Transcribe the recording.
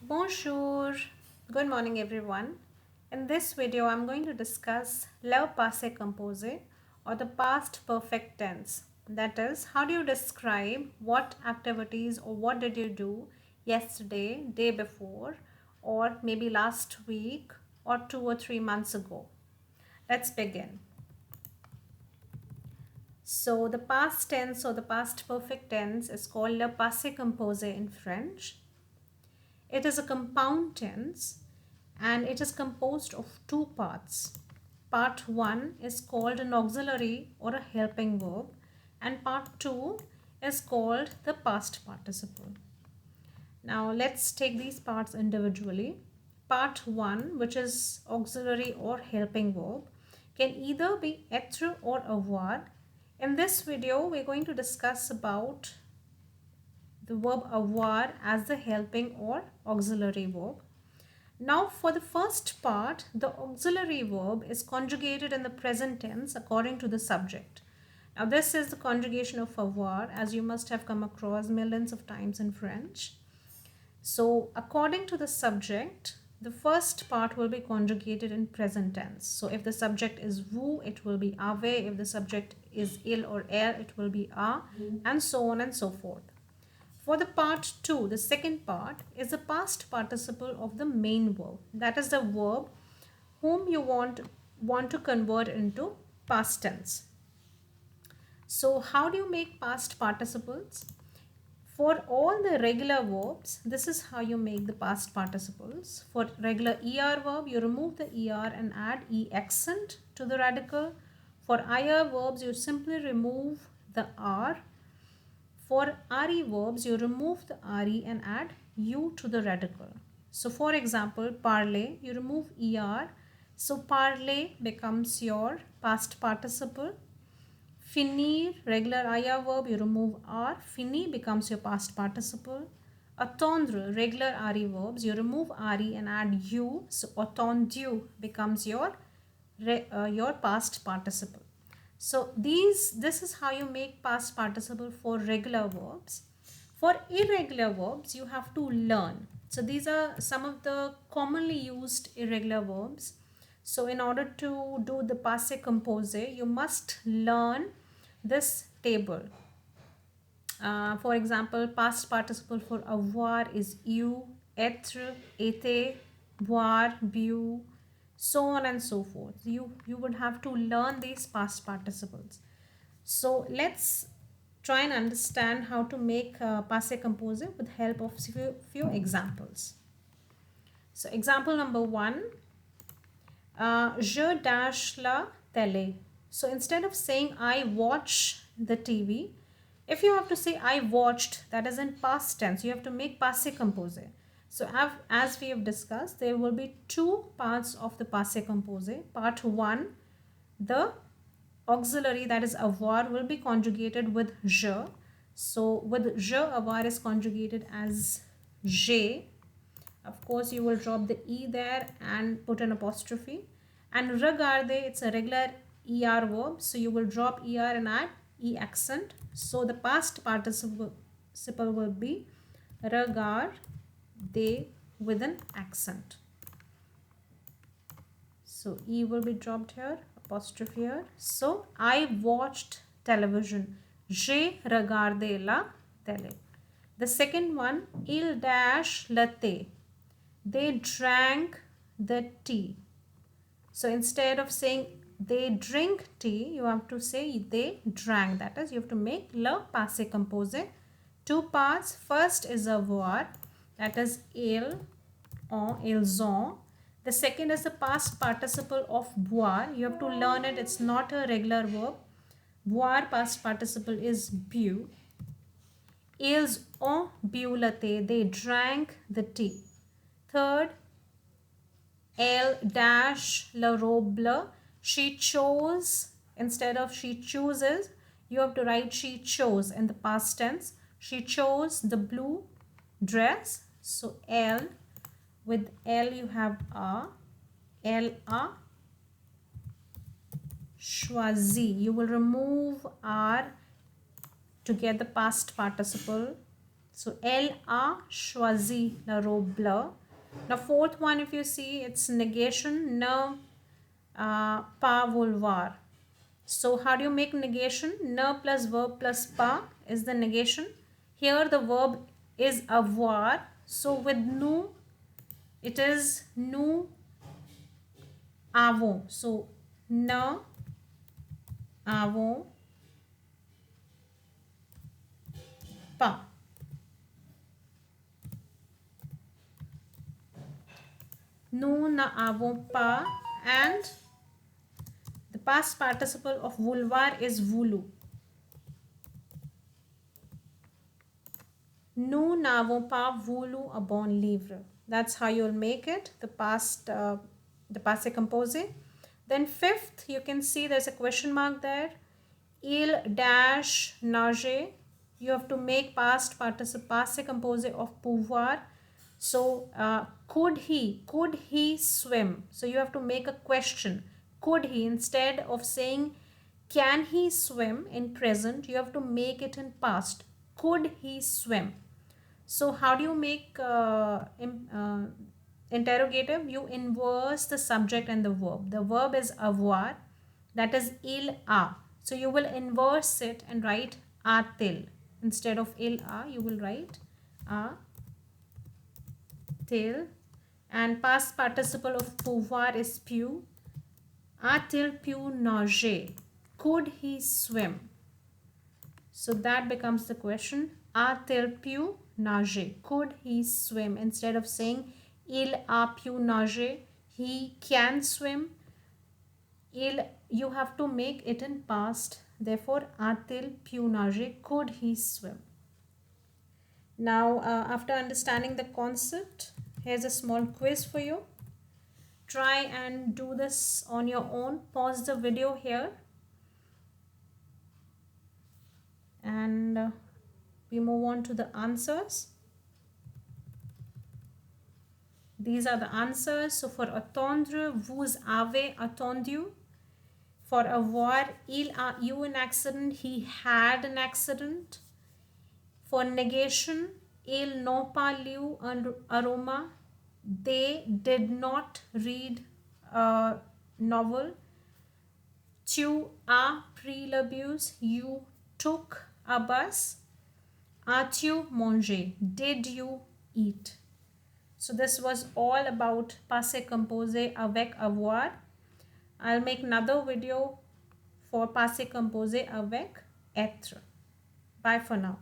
Bonjour, good morning everyone. In this video, I'm going to discuss le passé composé or the past perfect tense. That is, how do you describe what activities or what did you do yesterday, day before, or maybe last week or 2 or 3 months ago. Let's begin. So the past tense or the past perfect tense is called le passé composé in French. It is a compound tense and it is composed of two parts. Part 1 is called an auxiliary or a helping verb, and part 2 is called the past participle. Now let's take these parts individually. Part 1, which is auxiliary or helping verb, can either be être or avoir. In this video, we're going to discuss about the verb avoir as the helping or auxiliary verb. Now for the first part, the auxiliary verb is conjugated in the present tense according to the subject. Now this is the conjugation of avoir, as you must have come across millions of times in French. So according to the subject, the first part will be conjugated in present tense. So if the subject is vous, it will be avec. If the subject is il or elle, it will be a, and so on and so forth. For the part 2, the second part is the past participle of the main verb. That is the verb whom you want to convert into past tense. So how do you make past participles? For all the regular verbs, this is how you make the past participles. For regular ER verb, you remove the ER and add E accent to the radical. For IR verbs, you simply remove the R. For RE verbs, you remove the RE and add U to the radical. So for example, parler, you remove ER. So parler becomes your past participle. Finir, regular IR verb, you remove R. Fini becomes your past participle. Attendre, regular RE verbs, you remove RE and add U. So attendu becomes your past participle. So this is how you make past participle for regular verbs. For irregular verbs, you have to learn. So these are some of the commonly used irregular verbs. So in order to do the passé composé, you must learn this table. For example, past participle for avoir is eu, être, était, boire, bu, so on and so forth. You would have to learn these past participles. So let's try and understand how to make passé composé with help of few examples. So example number 1, je dash la télé. So instead of saying I watch the TV, if you have to say I watched, that is in past tense, you have to make passé composé. So as we have discussed, there will be two parts of the passé composé. Part 1, the auxiliary, that is avoir, will be conjugated with je. So with je, avoir is conjugated as j'ai. Of course, you will drop the E there and put an apostrophe. And regarder, it's a regular ER verb. So you will drop ER and add E accent. So the past participle will be regarder with an accent. So E will be dropped here, apostrophe here. So I watched television. J'ai regardé la télé. The second one, il dash le thé. They drank the tea. So instead of saying they drink tea, you have to say they drank. That is, you have to make le passé composé. Two parts. First is avoir, that is ils, ont, ils ont. The second is the past participle of boire. You have to learn it. It's not a regular verb. Boire past participle is bu. Ils ont bu le thé. They drank the tea. Third, elle dash la robe bleu. She chose, instead of she chooses, you have to write she chose in the past tense. She chose the blue dress. So elle, with L you have a, elle a choisi. You will remove R to get the past participle. So elle a choisi la robe bleue. Now fourth one, if you see, it's negation, ne pas vouloir. So how do you make negation? Ne plus verb plus pas is the negation. Here the verb is avoir. So with nous, it is nous avons. So ne avons pas. Nous n'avons pas, and the past participle of vouloir is voulu. Nous n'avons pas voulu un bon livre. That's how you'll make it, the passé composé. Then fifth, you can see there's a question mark there. Il dash nager. You have to make past participle passé composé of pouvoir. So could he swim? So you have to make a question. Could he, instead of saying can he swim in present, you have to make it in past. Could he swim? So how do you make interrogative? You inverse the subject and the verb. The verb is avoir, that is il a. So you will inverse it and write a-til. Instead of il a, you will write a-til. And past participle of pouvoir is pu. A-til pu nager? Could he swim? So that becomes the question. A-til pu nager? Could he swim? Instead of saying il a pu nager, he can swim, you have to make it in past. Therefore, a-til pu nager? Could he swim? Now, after understanding the concept, here's a small quiz for you. Try and do this on your own. Pause the video here. And we move on to the answers. These are the answers. So for attendre, vous avez attendu. For avoir, il a eu an accident, he had an accident. For negation, ils n'ont pas lu un roman, they did not read a novel. Tu as pris le bus, you took a bus. As-tu mangé? Did you eat? So this was all about passé composé avec avoir. I'll make another video for passé composé avec être. Bye for now.